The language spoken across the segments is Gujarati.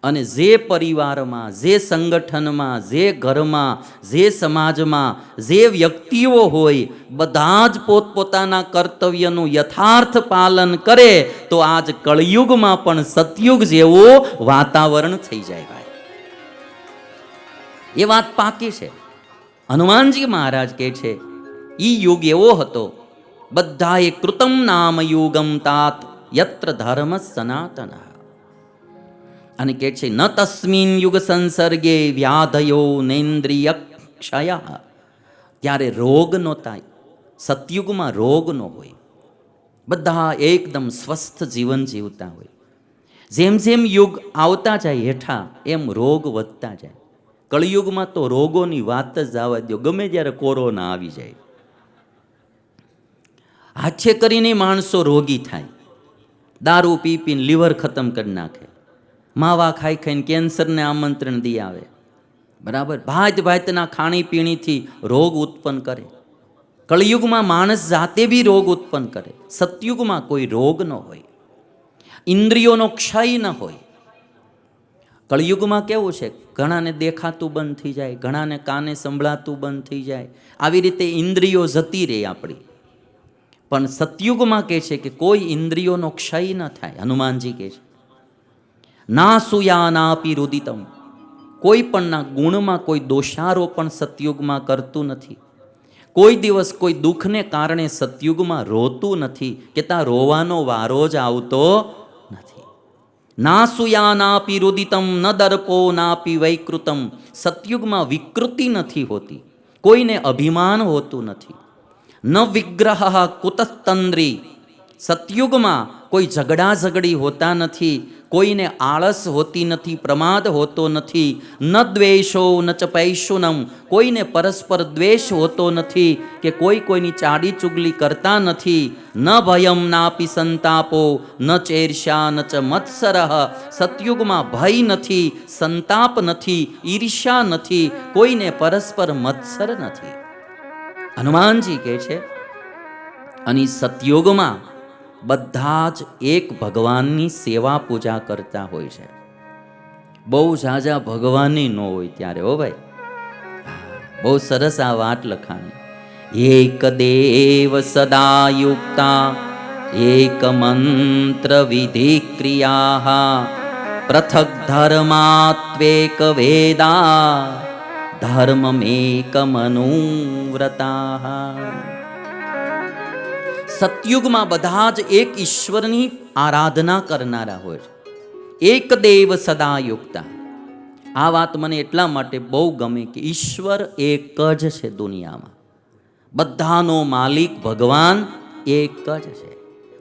અને જે પરિવારમાં, જે સંગઠનમાં, જે ઘરમાં, જે સમાજમાં, જે વ્યક્તિઓ હોય, બધા જ પોતપોતાના કર્તવ્યનું યથાર્થ પાલન કરે તો આજ કળિયુગમાં પણ સતયુગ જેવું વાતાવરણ થઈ જાય ભાઈ. એ વાત પાકી છે. હનુમાનજી મહારાજ કહે છે ઈ યુગ એવો હતો, બધાએ કૃતમ નામ યુગમ તાત યત્ર ધર્મ સનાતન. અને કે છે ન તસ્મિન યુગ સંસર્ગે વ્યાધયો નેન્દ્રિય ક્ષય. ત્યારે રોગ નહોતા, સતયુગમાં રોગ ન હોય, બધા એકદમ સ્વસ્થ જીવન જીવતા હોય. જેમ જેમ યુગ આવતા જાય હેઠા એમ રોગ વધતા જાય. કળિયુગમાં તો રોગોની વાત જ આવવા દો, ગમે ત્યારે કોરોના આવી જાય. હાથે કરીને માણસો રોગી થાય, દારૂ પી પીને લીવર ખતમ કરી નાખે, માવા ખાઈ ખાઈને કેન્સરને આમંત્રણ દી આવે, બરાબર, ભાત ભાતના ખાણીપીણીથી રોગ ઉત્પન્ન કરે. કળિયુગમાં માણસ જાતે બી રોગ ઉત્પન્ન કરે. સતયુગમાં કોઈ રોગ ન હોય, ઇન્દ્રિયોનો ક્ષય ન હોય. કળિયુગમાં કેવું છે, ઘણાને દેખાતું બંધ થઈ જાય, ઘણાને કાને સંભળાતું બંધ થઈ જાય, આવી રીતે ઇન્દ્રિયો જતી રહે આપણી. પણ સતયુગમાં કહે છે કે કોઈ ઇન્દ્રિયોનો ક્ષય ન થાય. હનુમાનજી કહે છે ના સુયાનાપી રુદિતમ, કોઈ પણના ગુણમાં કોઈ દોષારોપણ સતયુગમાં કરતું નથી. કોઈ દિવસ કોઈ દુઃખને કારણે સતયુગમાં રોતું નથી, કે ત્યાં રોવાનો વારો જ આવતો નથી. ના સુયાનાપી રુદિતમ ન દર્પો નાપી વૈકૃતમ, સતયુગમાં વિકૃતિ નથી હોતી, કોઈને અભિમાન હોતું નથી. ન વિગ્રહ કુતસ્તંદ્રી, સતયુગમાં કોઈ ઝઘડા ઝઘડી હોતા નથી, કોઈને આળસ હોતી નથી, પ્રમાદ હોતો નથી. ન દ્વેષો ન ચ પૈશુનમ, કોઈને પરસ્પર દ્વેષ હોતો નથી, કે કોઈ કોઈની ચાડી ચુગલી કરતા નથી. ન ભયમ નાપી સંતાપો ન ચેર્ષ્યા ન ચ મત્સરઃ, સતયુગમાં ભય નથી, સંતાપ નથી, ઈર્ષ્યા નથી, કોઈને પરસ્પર મત્સર નથી. હનુમાનજી કહે છે અને સતયુગમાં બધા જ એક ભગવાનની સેવા પૂજા કરતા હોય છે. બહુ ઝાઝા ભગવાનની ન હોય ત્યારે, હો ભાઈ, બહુ સરસ આ વાત લખાણી. એક દેવ સદા યુક્તા એક મંત્ર વિધિ ક્રિયા, પૃથક ધર્માત્વેક વેદા ધર્મમેકમનુવ્રતા. સતયુગમાં બધા જ એક ઈશ્વરની આરાધના કરનારા હોય છે. એક દેવ સદા યુક્તા. આ વાત મને એટલા માટે બહુ ગમે કે ઈશ્વર એક જ છે દુનિયામાં. બધાનો માલિક ભગવાન એક જ છે.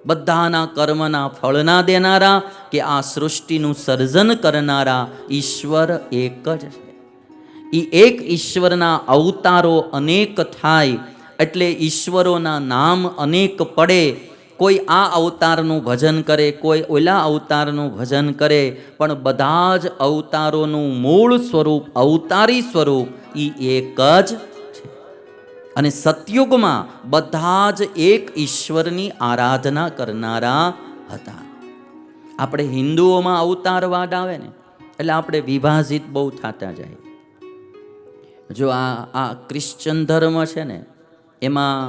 બધાના કર્મના ફળના દેનારા કે આ સૃષ્ટિનું સર્જન કરનારા ઈશ્વર એક જ છે. એ એક ઈશ્વરના અવતારો અનેક થાય એટલે ઈશ્વરોના નામ અનેક પડે. કોઈ આ અવતારનું ભજન કરે, કોઈ ઓલા અવતારનું ભજન કરે, પણ બધા જ અવતારોનું મૂળ સ્વરૂપ, અવતારી સ્વરૂપ એ એક જ છે. અને સતયુગમાં બધા જ એક ઈશ્વરની આરાધના કરનારા હતા. આપણે હિન્દુઓમાં અવતારવાદ આવે ને એટલે આપણે વિભાજિત બહુ થતા જાય. જો આ ક્રિશ્ચન ધર્મ છે ને, એમાં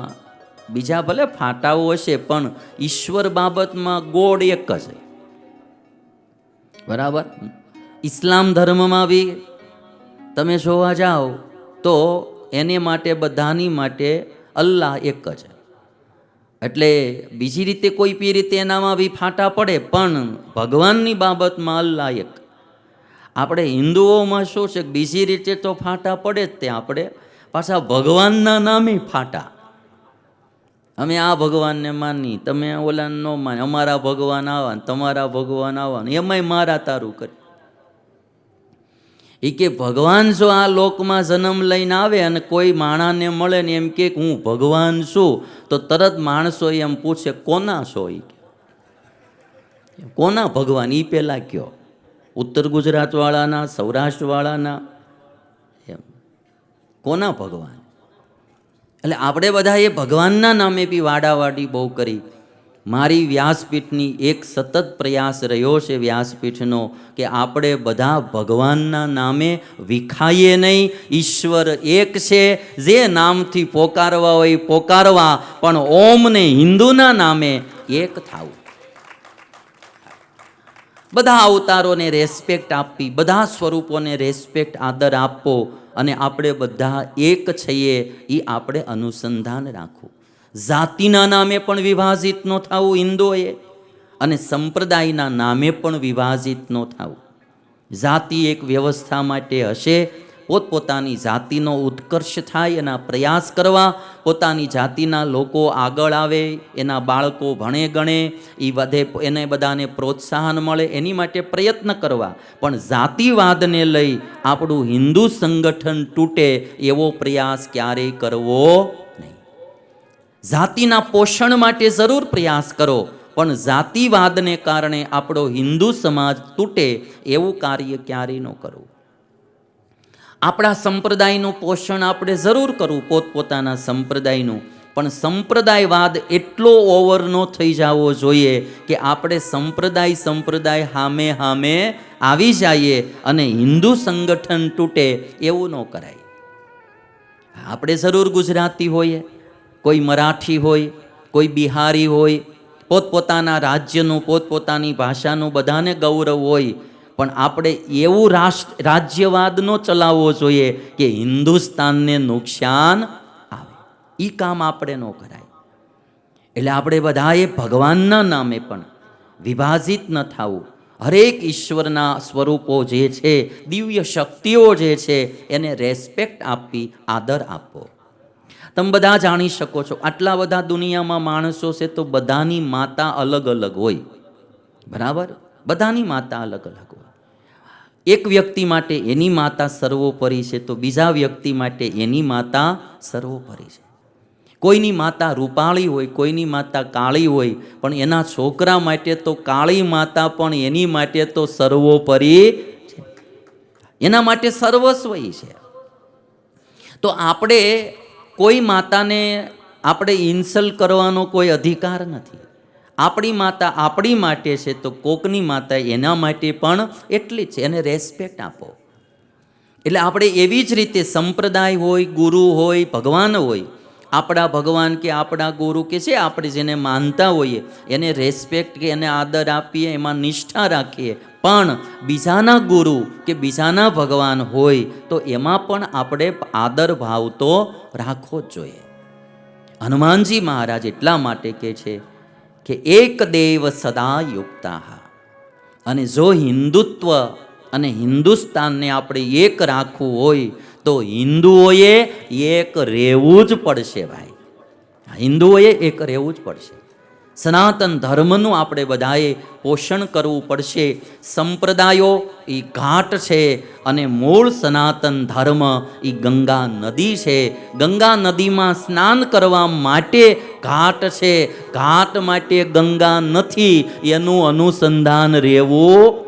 બીજા ભલે ફાટાઓ હશે પણ ઈશ્વર બાબતમાં ગોળ એક જ છે, બરાબર. ઇસ્લામ ધર્મમાં બી તમે જોવા જાઓ તો એને માટે બધાની માટે અલ્લાહ એક જ છે. એટલે બીજી રીતે કોઈ પી રીતે એનામાં બી ફાટા પડે, પણ ભગવાનની બાબતમાં અલ્લાહ એક. આપણે હિન્દુઓમાં શું છે, બીજી રીતે તો ફાટા પડે જ, તે આપણે પાછા ભગવાનના નામે ફાટા. અમે આ ભગવાનને માની, તમે ઓલા ન માની, અમારા ભગવાન આવા, તમારા ભગવાન આવા, એમાંય મારા તારું કરે. એ કે ભગવાન જો આ લોકમાં જન્મ લઈને આવે અને કોઈ માણાને મળે ને એમ કે હું ભગવાન છું, તો તરત માણસો એમ પૂછે કોના છો, એ કોના ભગવાન, એ પહેલાં કયો. ઉત્તર ગુજરાતવાળાના, સૌરાષ્ટ્રવાળાના, એમ કોના ભગવાન. એટલે આપણે બધા એ ભગવાનના નામે બી વાડાવાડી બહુ કરી. મારી વ્યાસપીઠની એક સતત પ્રયાસ રહ્યો છે વ્યાસપીઠનો કે આપણે બધા ભગવાનના નામે વિખાઈએ નહીં. ઈશ્વર એક છે, જે નામથી પોકારવા હોય પોકારવા, પણ ઓમને હિન્દુના નામે એક થાવું. બધા અવતારોને રેસ્પેક્ટ આપવી, બધા સ્વરૂપોને રેસ્પેક્ટ આદર આપવો, અને આપણે બધા એક છીએ એ આપણે અનુસંધાન રાખવું. જાતિના નામે પણ વિભાજિત ન થવું હિન્દુઓએ, અને સંપ્રદાયના નામે પણ વિભાજિત ન થવું. જાતિ એક વ્યવસ્થા માટે હશે, પોતપોતાની જાતિનો ઉત્કર્ષ થાય એના પ્રયાસ કરવા, પોતાની જાતિના લોકો આગળ આવે, એના બાળકો ભણે ગણે, એ વધે, એને બધાને પ્રોત્સાહન મળે, એની માટે પ્રયત્ન કરવા. પણ જાતિવાદને લઈ આપણું હિન્દુ સંગઠન તૂટે એવો પ્રયાસ ક્યારેય કરવો નહીં. જાતિના પોષણ માટે જરૂર પ્રયાસ કરો, પણ જાતિવાદને કારણે આપણો હિન્દુ સમાજ તૂટે એવું કાર્ય ક્યારેય ન કરવું. આપણા સંપ્રદાયનું પોષણ આપણે જરૂર કરવું, પોતપોતાના સંપ્રદાયનું, પણ સંપ્રદાયવાદ એટલો ઓવર ન થઈ જવો જોઈએ કે આપણે સંપ્રદાય હામે આવી જઈએ અને હિન્દુ સંગઠન તૂટે એવું ન કરાય. આપણે જરૂર ગુજરાતી હોઈએ, કોઈ મરાઠી હોય, કોઈ બિહારી હોય, પોતપોતાના રાજ્યનું પોતપોતાની ભાષાનું બધાને ગૌરવ હોય, પણ આપણે એવું રાજ્યવાદ ન ચલાવવો જોઈએ કે હિન્દુસ્તાનને નુકસાન આવે. એ કામ આપણે ન કરાય. એટલે આપણે બધાએ ભગવાનના નામે પણ વિભાજિત ન થવું. હરેક ઈશ્વરના સ્વરૂપો જે છે, દિવ્ય શક્તિઓ જે છે, એને રેસ્પેક્ટ આપવી, આદર આપવો. તમે બધા જાણી શકો છો, આટલા બધા દુનિયામાં માણસો છે તો બધાની માતા અલગ અલગ હોય, બરાબર? બધાની માતા અલગ અલગ હોય. એક વ્યક્તિ માટે એની માતા સર્વોપરી છે, તો બીજા વ્યક્તિ માટે એની માતા સર્વોપરી છે. કોઈની માતા રૂપાળી હોય, કોઈની માતા કાળી હોય, પણ એના છોકરા માટે તો કાળી માતા પણ એની માટે તો સર્વોપરી છે, એના માટે સર્વસ્વય છે. તો આપણે કોઈ માતાને આપણે ઇન્સલ્ટ કરવાનો કોઈ અધિકાર નથી. આપણી માતા આપણી માટે છે, તો કોકની માતા એના માટે પણ એટલી જ છે, એને રેસ્પેક્ટ આપો. એટલે આપણે એવી જ રીતે સંપ્રદાય હોય, ગુરુ હોય, ભગવાન હોય, આપણા ભગવાન કે આપણા ગુરુ કે છે, આપણે જેને માનતા હોઈએ એને રેસ્પેક્ટ કે એને આદર આપીએ, એમાં નિષ્ઠા રાખીએ. પણ બીજાના ગુરુ કે બીજાના ભગવાન હોય તો એમાં પણ આપણે આદર ભાવ તો રાખવો જ જોઈએ. હનુમાનજી મહારાજ એટલા માટે કહે છે કે એક દેવ સદા યુક્તા, અને જો હિન્દુત્વ અને હિન્દુસ્તાનને આપણે એક રાખવું હોય તો હિન્દુઓએ એક રહેવું જ પડશે ભાઈ. હિન્દુઓએ એક રહેવું જ પડશે. સનાતન ધર્મનું આપણે બધાએ પોષણ કરવું પડશે. સંપ્રદાયો એ ઘાટ છે, અને મૂળ સનાતન ધર્મ એ ગંગા નદી છે. ગંગા નદીમાં સ્નાન કરવા માટે ઘાટ છે, ઘાટ માટે ગંગા નથી, એનું અનુસંધાન રહેવું